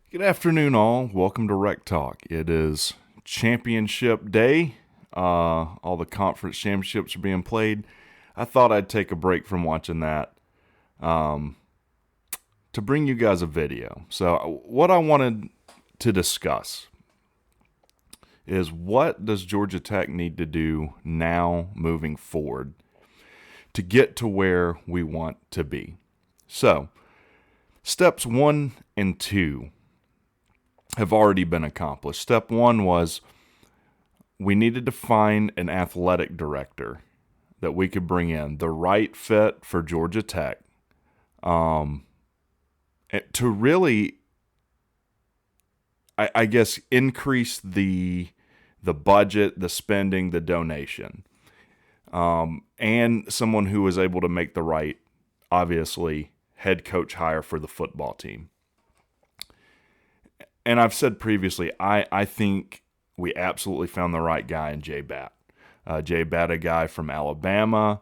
Good afternoon, all. Welcome to Rec Talk. It is championship day. All the conference championships are being played. I thought I'd take a break from watching that to bring you guys a video. So, what I wanted to discuss is what does Georgia Tech need to do now moving forward to get to where we want to be. So, steps 1 and 2 have already been accomplished. Step 1 was we needed to find an athletic director that we could bring in, the right fit for Georgia Tech, to really, I guess, increase the budget, the spending, the donation, and someone who was able to make the right, obviously, head coach hire for the football team. And I've said previously, I think we absolutely found the right guy in Jay Batt. Jay Batt, a guy from Alabama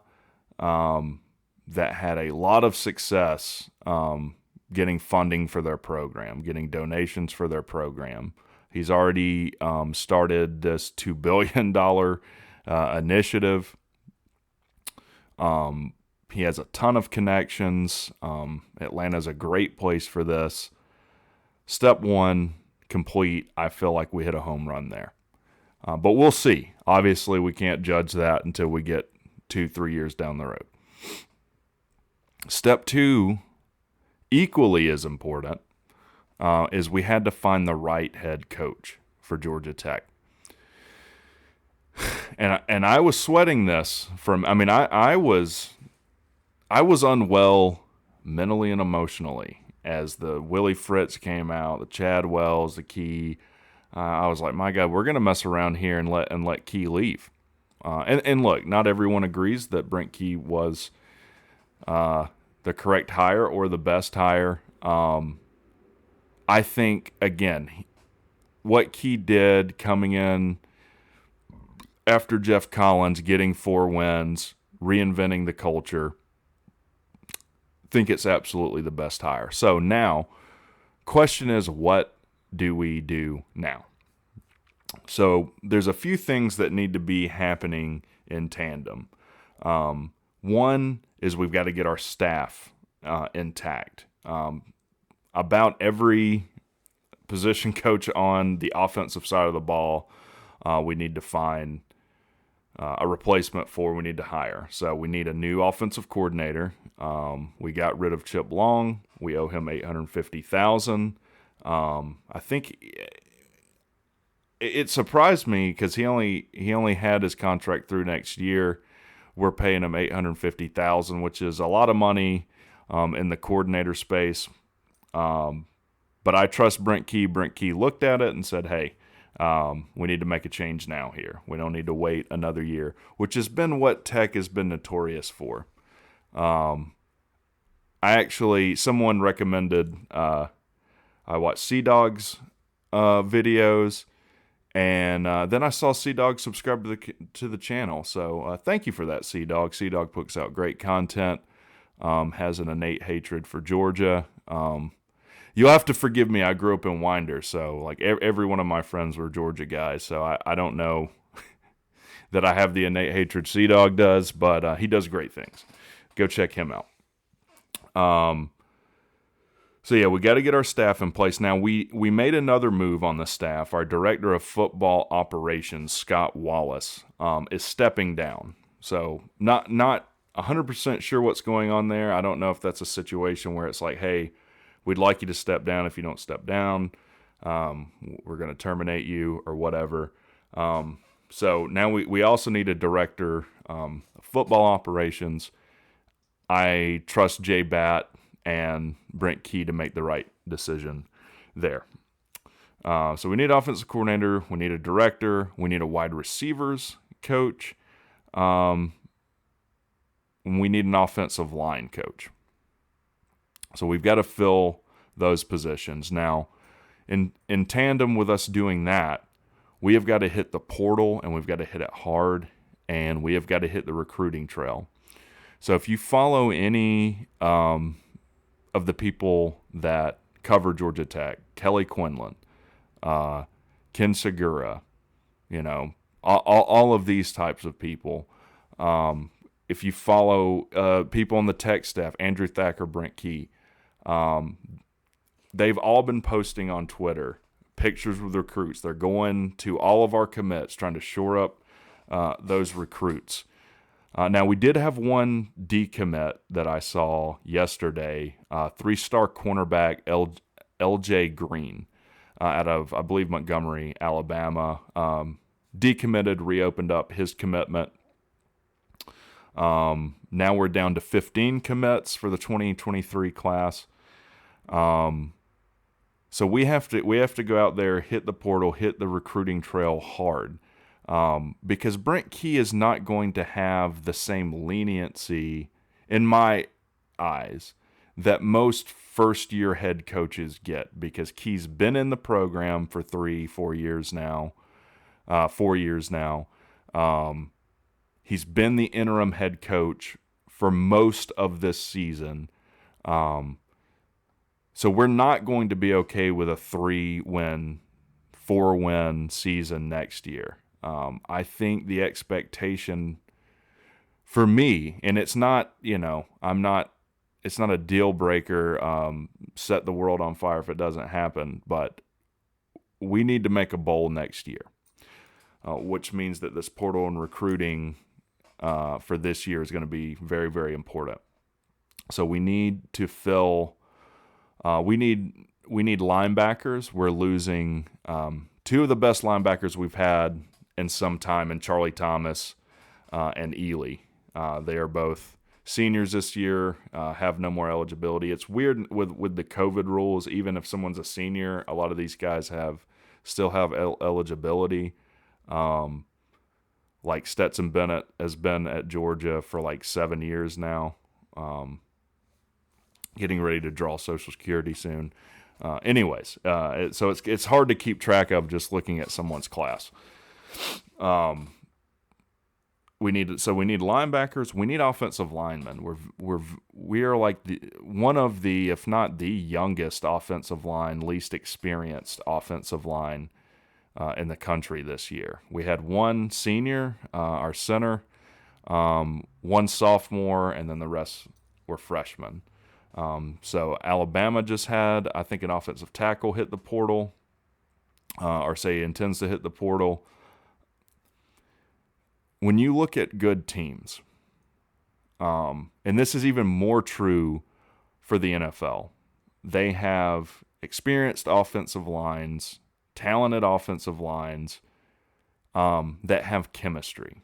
that had a lot of success getting funding for their program, getting donations for their program. He's already started this $2 billion initiative. He has a ton of connections. Atlanta's a great place for this. Step 1, complete. I feel like we hit a home run there. But we'll see. Obviously, we can't judge that until we get 2-3 years down the road. Step 2, equally as important, is we had to find the right head coach for Georgia Tech. And I was sweating this I was unwell mentally and emotionally as the Willie Fritz came out, the Chad Wells, the Key. I was like, my God, we're going to mess around here and let Key leave. And look, not everyone agrees that Brent Key was the correct hire or the best hire. I think, again, what Key did coming in after Jeff Collins, getting 4 wins, reinventing the culture, think it's absolutely the best hire. So now, question is, what do we do now? So there's a few things that need to be happening in tandem. One is we've got to get our staff intact. About every position coach on the offensive side of the ball, we need to find a replacement for. We need to hire. So we need a new offensive coordinator. We got rid of Chip Long. We owe him $850,000. I think it surprised me because he only had his contract through next year. We're paying him $850,000, which is a lot of money in the coordinator space. But I trust Brent Key. Brent Key looked at it and said, "Hey, we need to make a change now here. We don't need to wait another year," which has been what Tech has been notorious for. Someone recommended I watched Sea-Dog's videos, and then I saw Sea-Dog subscribe to the channel. So thank you for that, Sea-Dog. Sea-Dog puts out great content, has an innate hatred for Georgia. You'll have to forgive me. I grew up in Winder, so like every one of my friends were Georgia guys. So I don't know that I have the innate hatred Sea-Dog does, but he does great things. Go check him out. So yeah, we got to get our staff in place. Now we made another move on the staff. Our director of football operations, Scott Wallace, is stepping down. So not 100% sure what's going on there. I don't know if that's a situation where it's like, hey, we'd like you to step down. If you don't step down, we're going to terminate you or whatever. So now we also need a director of football operations. I trust Jay Batt and Brent Key to make the right decision there. So we need an offensive coordinator. We need a director. We need a wide receivers coach. We need an offensive line coach. So we've got to fill those positions. Now, in tandem with us doing that, we have got to hit the portal, and we've got to hit it hard, and we have got to hit the recruiting trail. So if you follow any of the people that cover Georgia Tech, Kelly Quinlan, Ken Segura, all of these types of people. If you follow people on the Tech staff, Andrew Thacker, Brent Key, they've all been posting on Twitter pictures with recruits. They're going to all of our commits, trying to shore up those recruits. Now, we did have one decommit that I saw yesterday, 3-star cornerback LJ Green out of, I believe, Montgomery, Alabama. Decommitted, reopened up his commitment. Now we're down to 15 commits for the 2023 class. So we have to go out there, hit the portal, hit the recruiting trail hard. Because Brent Key is not going to have the same leniency, in my eyes, that most first-year head coaches get, because Key's been in the program for 4 years now. 4 years now. He's been the interim head coach for most of this season. So we're not going to be okay with a 3-win, 4-win season next year. I think the expectation for me, and it's not, it's not a deal breaker, set the world on fire if it doesn't happen, but we need to make a bowl next year, which means that this portal and recruiting for this year is going to be very, very important. So we need to fill, we need linebackers. We're losing two of the best linebackers we've had in some time, in Charlie Thomas and Ely. They are both seniors this year, have no more eligibility. It's weird with the COVID rules. Even if someone's a senior, a lot of these guys still have eligibility. Like Stetson Bennett has been at Georgia for like 7 years now, getting ready to draw Social Security soon. So it's hard to keep track of just looking at someone's class. We need linebackers. We need offensive linemen. We are like one of the, if not the youngest offensive line, least experienced offensive line in the country this year. We had one senior, our center, one sophomore, and then the rest were freshmen. So Alabama just had, I think, an offensive tackle hit the portal, or say intends to hit the portal. When you look at good teams, and this is even more true for the NFL, they have experienced offensive lines, talented offensive lines that have chemistry.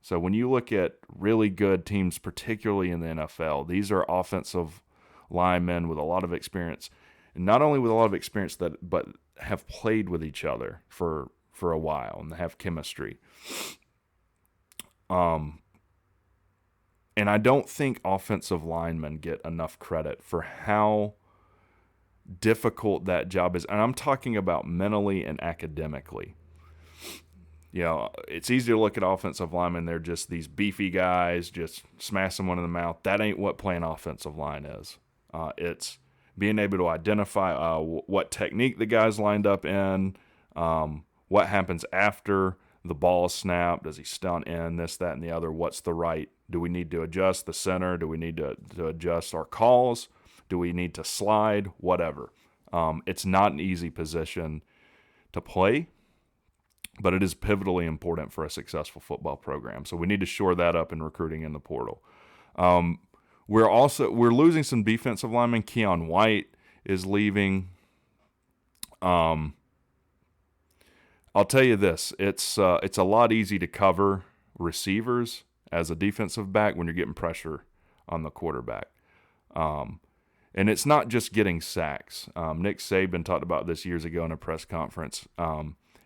So when you look at really good teams, particularly in the NFL, these are offensive linemen with a lot of experience, and not only with a lot of experience but have played with each other for a while and have chemistry. And I don't think offensive linemen get enough credit for how difficult that job is. And I'm talking about mentally and academically. It's easy to look at offensive linemen. They're just these beefy guys, just smash someone in the mouth. That ain't what playing offensive line is. It's being able to identify what technique the guy's lined up in, what happens after the ball is snapped. Does he stunt in, this, that, and the other? What's the right? Do we need to adjust the center? Do we need to adjust our calls? Do we need to slide? Whatever. It's not an easy position to play, but it is pivotally important for a successful football program. So we need to shore that up in recruiting in the portal. We're losing some defensive linemen. Keon White is leaving. I'll tell you this: it's a lot easier to cover receivers as a defensive back when you're getting pressure on the quarterback. And it's not just getting sacks. Nick Saban talked about this years ago in a press conference.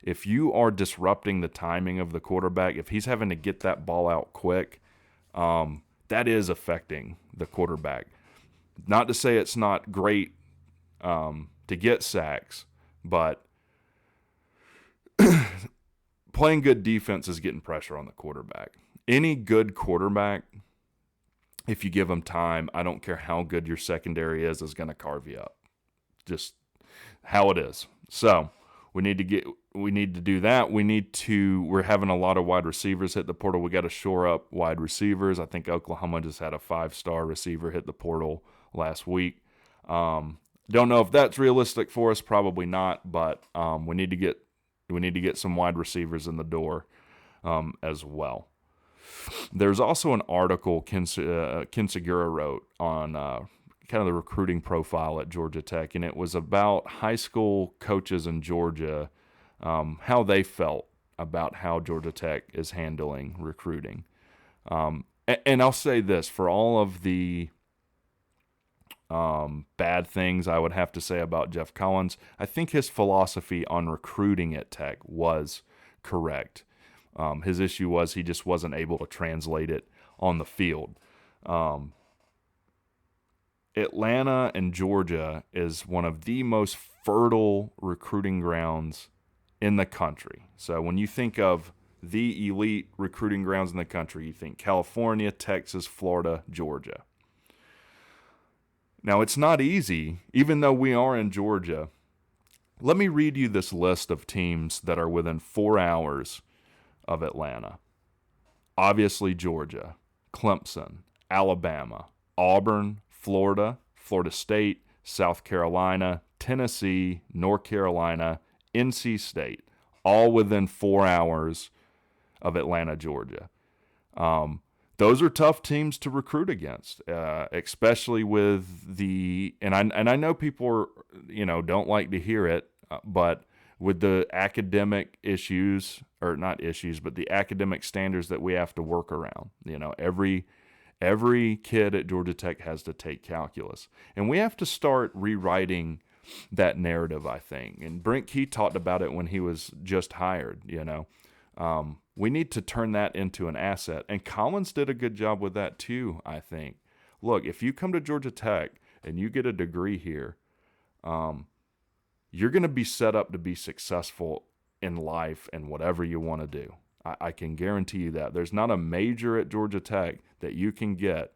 If you are disrupting the timing of the quarterback, if he's having to get that ball out quick, that is affecting the quarterback. Not to say it's not great to get sacks, but playing good defense is getting pressure on the quarterback. Any good quarterback, if you give him time, I don't care how good your secondary is going to carve you up. just how it is. So we need to do that. We're having a lot of wide receivers hit the portal. We got to shore up wide receivers. I think Oklahoma just had a 5-star receiver hit the portal last week. Don't know if that's realistic for us. Probably not, but we need to get some wide receivers in the door as well. There's also an article Ken Segura wrote on kind of the recruiting profile at Georgia Tech, and it was about high school coaches in Georgia, how they felt about how Georgia Tech is handling recruiting. And I'll say this, for all of the bad things I would have to say about Jeff Collins, I think his philosophy on recruiting at Tech was correct. His issue was he just wasn't able to translate it on the field. Atlanta and Georgia is one of the most fertile recruiting grounds in the country. So when you think of the elite recruiting grounds in the country, you think California, Texas, Florida, Georgia. Now, it's not easy, even though we are in Georgia. Let me read you this list of teams that are within 4 hours of Atlanta. Obviously, Georgia, Clemson, Alabama, Auburn, Florida, Florida State, South Carolina, Tennessee, North Carolina, NC State, all within 4 hours of Atlanta, Georgia. Those are tough teams to recruit against, especially with and I know people don't like to hear it, but with the academic issues, or not issues, but the academic standards that we have to work around. Every kid at Georgia Tech has to take calculus, and we have to start rewriting that narrative, I think. And Brent Key talked about it when he was just hired. We need to turn that into an asset. And Collins did a good job with that too, I think. Look, if you come to Georgia Tech and you get a degree here, you're going to be set up to be successful in life and whatever you want to do. I can guarantee you that. There's not a major at Georgia Tech that you can get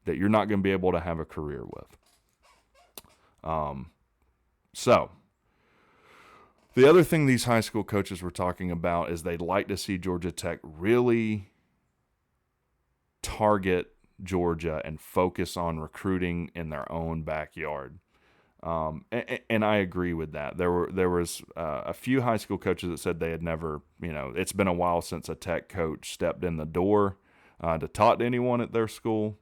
that you're not going to be able to have a career with. So the other thing these high school coaches were talking about is they'd like to see Georgia Tech really target Georgia and focus on recruiting in their own backyard. And I agree with that. There was a few high school coaches that said they had never, it's been a while since a Tech coach stepped in the door to talk to anyone at their school.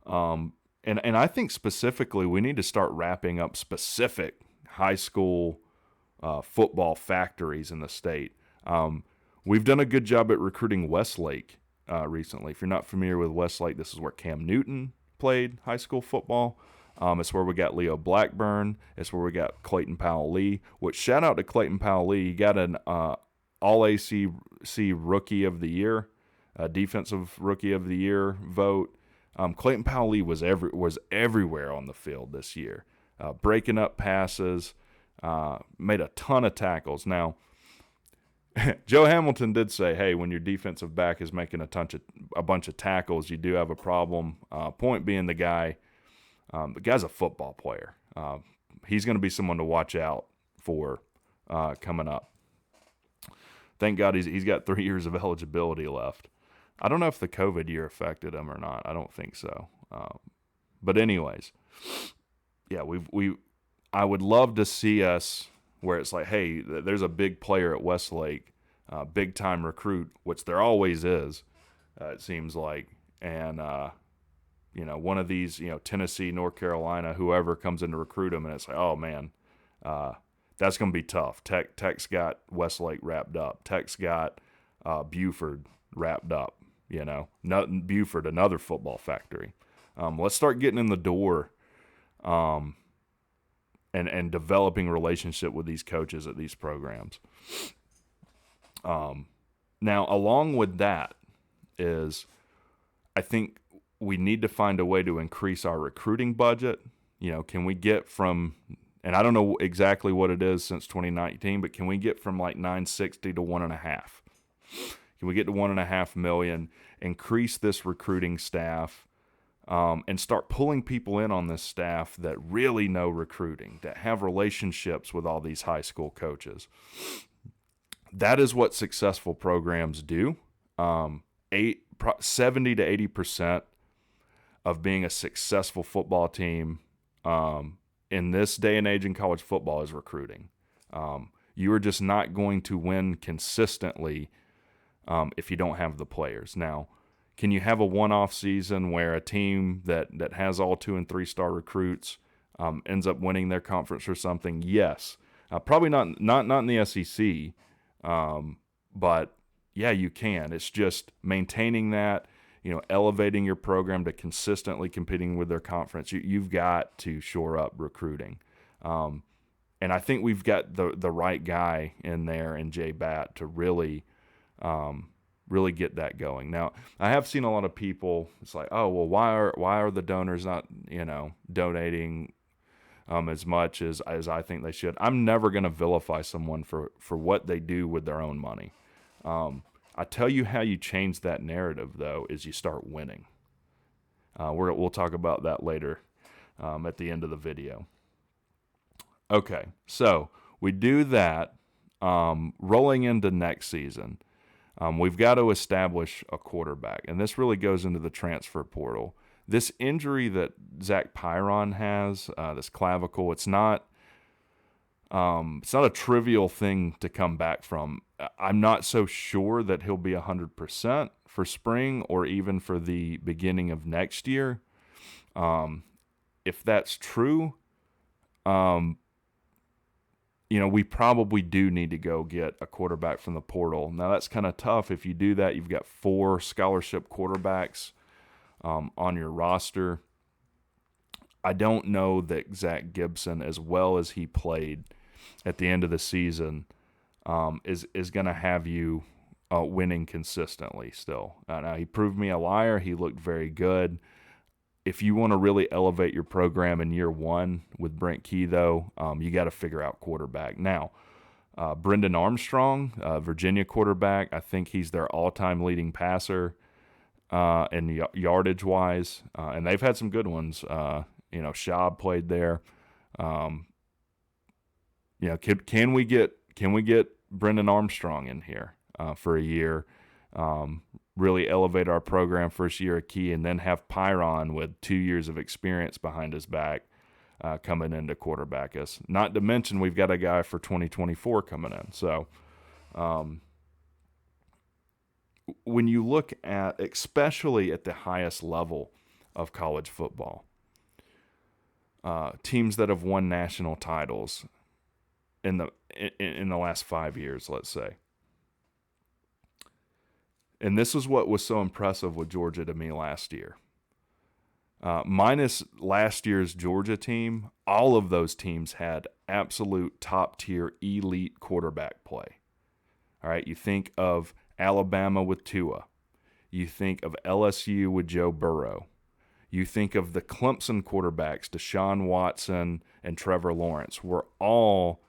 And I think specifically we need to start wrapping up specific high school football factories in the state. We've done a good job at recruiting Westlake recently. If you're not familiar with Westlake, this is where Cam Newton played high school football. It's where we got Leo Blackburn. It's where we got Clayton Powell-Lee. Which, shout out to Clayton Powell-Lee. He got an All-ACC Rookie of the Year, Defensive Rookie of the Year vote. Clayton Powell-Lee was everywhere on the field this year, breaking up passes, made a ton of tackles. Now, Joe Hamilton did say, hey, when your defensive back is making a bunch of tackles, you do have a problem. Point being, the guy's a football player. He's going to be someone to watch out for coming up. Thank God he's got 3 years of eligibility left. I don't know if the COVID year affected him or not. I don't think so. But anyways, yeah, I would love to see us where it's like, hey, there's a big player at Westlake, big time recruit, which there always is, it seems like, and one of these, Tennessee, North Carolina, whoever comes in to recruit them, and it's like, oh man, that's going to be tough. Tech's got Westlake wrapped up. Tech's got Buford wrapped up. Buford, another football factory. Let's start getting in the door, and developing relationship with these coaches at these programs. Now, along with that is, I think we need to find a way to increase our recruiting budget. Can we get from, and I don't know exactly what it is since 2019, but can we get from like 960 to 1.5? Can we get to 1.5 million, increase this recruiting staff, and start pulling people in on this staff that really know recruiting, that have relationships with all these high school coaches. That is what successful programs do. 70 to 80% of being a successful football team in this day and age in college football is recruiting. You are just not going to win consistently if you don't have the players. Now, can you have a one-off season where a team that has all 2- and 3-star recruits ends up winning their conference or something? Yes. Probably not in the SEC, but yeah, you can. It's just maintaining that, elevating your program to consistently competing with their conference. You've got to shore up recruiting. And I think we've got the right guy in there in Jay Batt to really get that going. Now, I have seen a lot of people, it's like, oh, well, why are the donors not, donating as much as I think they should? I'm never going to vilify someone for what they do with their own money. I tell you how you change that narrative, though, is you start winning. We'll talk about that later at the end of the video. Okay, so we do that. Rolling into next season, we've got to establish a quarterback, and this really goes into the transfer portal. This injury that Zach Pyron has, this clavicle, it's not a trivial thing to come back from. I'm not so sure that he'll be 100% for spring or even for the beginning of next year. If that's true, we probably do need to go get a quarterback from the portal. Now, that's kind of tough. If you do that, you've got 4 scholarship quarterbacks on your roster. I don't know that Zach Gibson, as well as he played at the end of the season, is going to have you winning consistently still. Now, he proved me a liar. He looked very good. If you want to really elevate your program in year one with Brent Key, though, you got to figure out quarterback. Now, Brendan Armstrong, Virginia quarterback, I think he's their all-time leading passer in yardage-wise, and they've had some good ones. Schaub played there. Can we get Brendan Armstrong in here for a year? Really elevate our program first year of Key, and then have Pyron with 2 years of experience behind his back coming in to quarterback us. Not to mention we've got a guy for 2024 coming in. So when you look at, especially at the highest level of college football, teams that have won national titles in the last 5 years, let's say. And this is what was so impressive with Georgia to me last year. Minus last year's Georgia team, all of those teams had absolute top-tier elite quarterback play. All right, you think of Alabama with Tua. You think of LSU with Joe Burrow. You think of the Clemson quarterbacks, Deshaun Watson and Trevor Lawrence, were all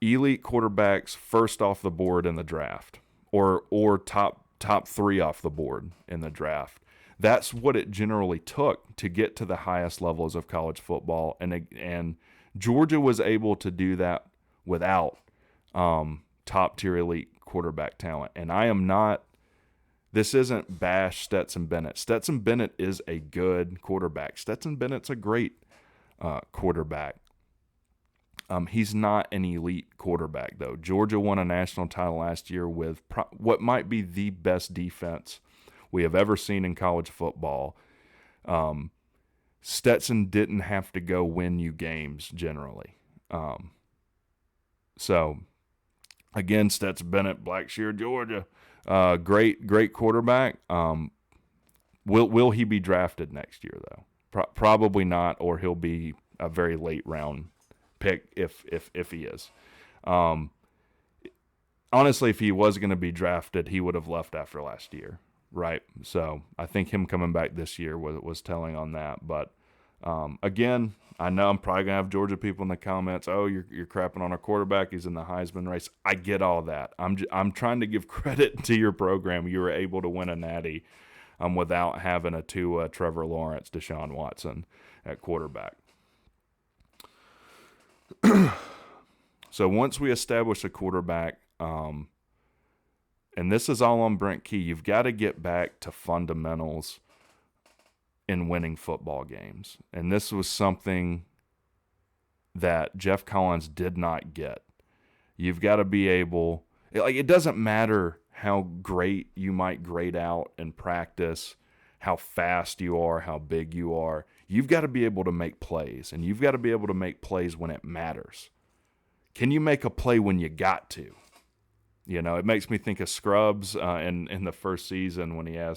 elite quarterbacks first off the board in the draft. Or top 3 off the board in the draft. That's what it generally took to get to the highest levels of college football, and Georgia was able to do that without top tier elite quarterback talent. And I am not. This isn't bash Stetson Bennett. Stetson Bennett is a good quarterback. Stetson Bennett's a great quarterback. He's not an elite quarterback, though. Georgia won a national title last year with what might be the best defense we have ever seen in college football. Stetson didn't have to go win you games generally. So, again, Stetson Bennett, Blackshear, Georgia, great quarterback. Will he be drafted next year, though? Probably not, or he'll be a very late round pick if he is. Honestly, if he was going to be drafted, he would have left after last year, right? So I think him coming back this year was telling on that. But again, I know I'm probably going to have Georgia people in the comments, oh, you're crapping on our quarterback, he's in the Heisman race. I get all that. I'm trying to give credit to your program. You were able to win a natty without having a Tua, Trevor Lawrence, Deshaun Watson at quarterback. So once we establish a quarterback, and this is all on Brent Key, you've got to get back to fundamentals in winning football games. And this was something that Jeff Collins did not get. You've got to be able, like, it doesn't matter how great you might grade out in practice, how fast you are, how big you are. You've got to be able to make plays, and you've got to be able to make plays when it matters. Can you make a play when you got to? You know, it makes me think of Scrubs in the first season when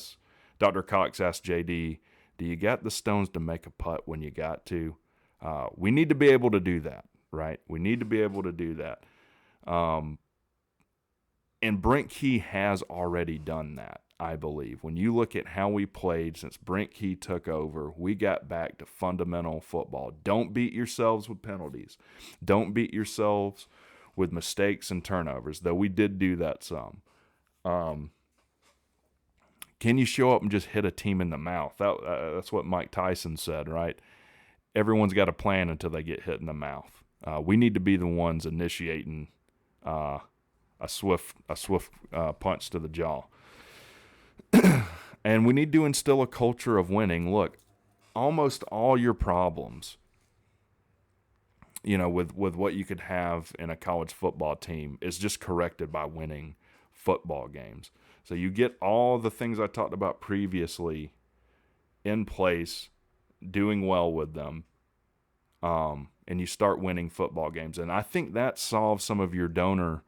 Dr. Cox asked JD, do you got the stones to make a putt when you got to? We need to be able to do that, right? We need to be able to do that. And Brent Key has already done that, I believe. When you look at how we played since Brent Key took over, we got back to fundamental football. Don't beat yourselves with penalties. Don't beat yourselves with mistakes and turnovers, though we did do that some. Can you show up and just hit a team in the mouth? That's what Mike Tyson said, right? Everyone's got a plan until they get hit in the mouth. We need to be the ones initiating a swift punch to the jaw. And we need to instill a culture of winning. Look, almost all your problems, you know, with what you could have in a college football team is just corrected by winning football games. So you get all the things I talked about previously in place, doing well with them, and you start winning football games. And I think that solves some of your donor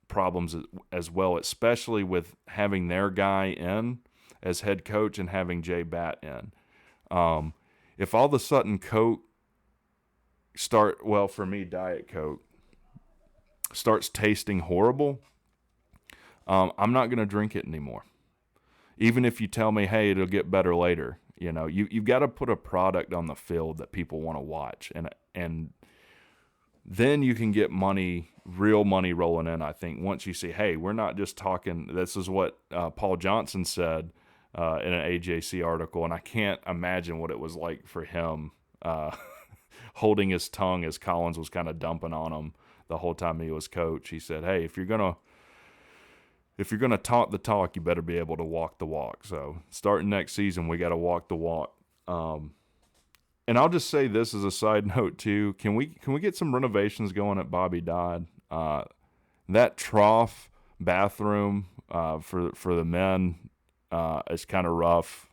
problems as well, especially with having their guy in as head coach and having Jay Batt in. If all of a sudden Coke for me, Diet Coke starts tasting horrible, I'm not going to drink it anymore. Even if you tell me, hey, it'll get better later. You know, you've got to put a product on the field that people want to watch. And then you can get real money rolling in, I think, once you see, hey, we're not just talking. This is what Paul Johnson said in an AJC article, and I can't imagine what it was like for him holding his tongue as Collins was kind of dumping on him the whole time he was coach. He said, hey, if you're gonna talk the talk, you better be able to walk the walk. So starting next season, we got to walk the walk. And I'll just say this as a side note too. Can we get some renovations going at Bobby Dodd? That trough bathroom for the men is kind of rough.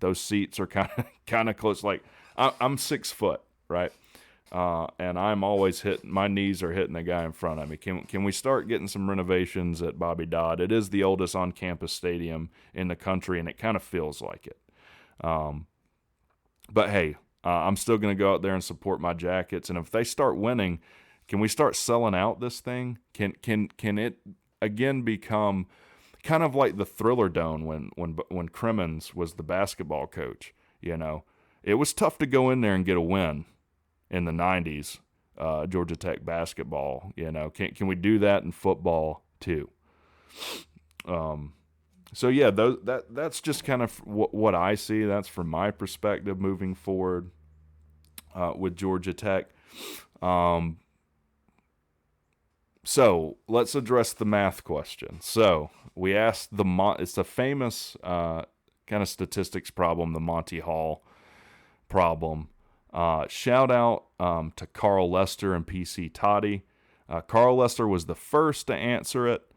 Those seats are kind of close. Like I'm 6 foot, right? And I'm always my knees are hitting the guy in front of me. Can we start getting some renovations at Bobby Dodd? It is the oldest on-campus stadium in the country, and it kind of feels like it. But hey, I'm still going to go out there and support my Jackets. And if they start winning, can we start selling out this thing? Can it again become kind of like the Thriller Dome when Crimmins was the basketball coach? You know, it was tough to go in there and get a win in the 90s, Georgia Tech basketball. You know, can we do that in football too? So yeah, that's just kind of what I see. That's from my perspective moving forward with Georgia Tech. So let's address the math question. So we asked it's a famous kind of statistics problem, the Monty Hall problem. Shout out to Carl Lester and PC Toddy. Carl Lester was the first to answer it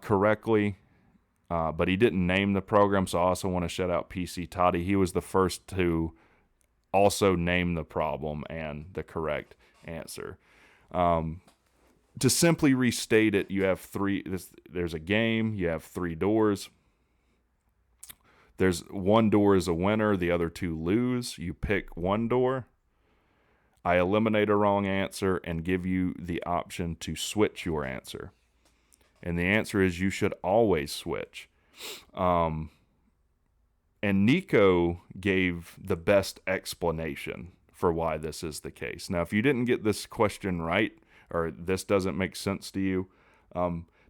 correctly. But he didn't name the program, so I also want to shout out PC Toddy. He was the first to also name the problem and the correct answer. To simply restate it, you have there's a game, you have 3 doors. There's one door is a winner, the other 2 lose. You pick one door. I eliminate a wrong answer and give you the option to switch your answer. And the answer is you should always switch. And Nico gave the best explanation for why this is the case. Now, if you didn't get this question right, or this doesn't make sense to you,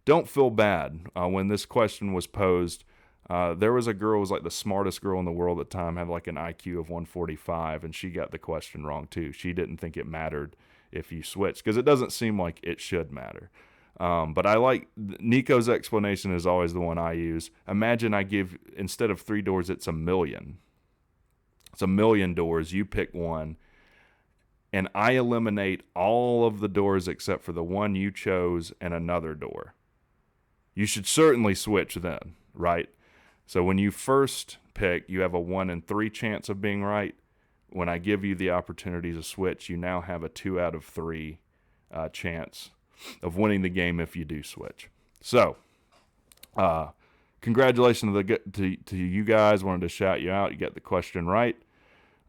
don't feel bad. When this question was posed, There was a girl who was like the smartest girl in the world at the time, had like an IQ of 145, and she got the question wrong too. She didn't think it mattered if you switch, because it doesn't seem like it should matter. But I like Nico's explanation is always the one I use. Imagine I give, instead of 3 doors, it's 1,000,000. It's 1,000,000 doors. You pick one, and I eliminate all of the doors except for the one you chose and another door. You should certainly switch then, right? So when you first pick, you have a 1 in 3 chance of being right. When I give you the opportunity to switch, you now have a 2 out of 3 chance of winning the game if you do switch. So, congratulations to you guys. Wanted to shout you out. You got the question right.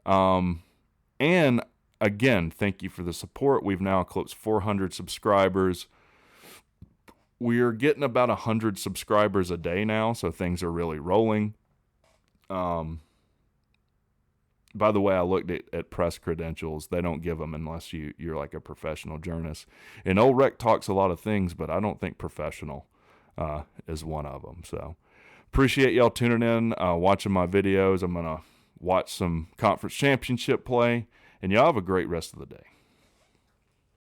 And again, thank you for the support. We've now eclipsed 400 subscribers. We're getting about 100 subscribers a day now, so things are really rolling. By the way, I looked at press credentials. They don't give them unless you're like a professional journalist. And Old Rec talks a lot of things, but I don't think professional is one of them. So appreciate y'all tuning in, watching my videos. I'm going to watch some conference championship play, and y'all have a great rest of the day.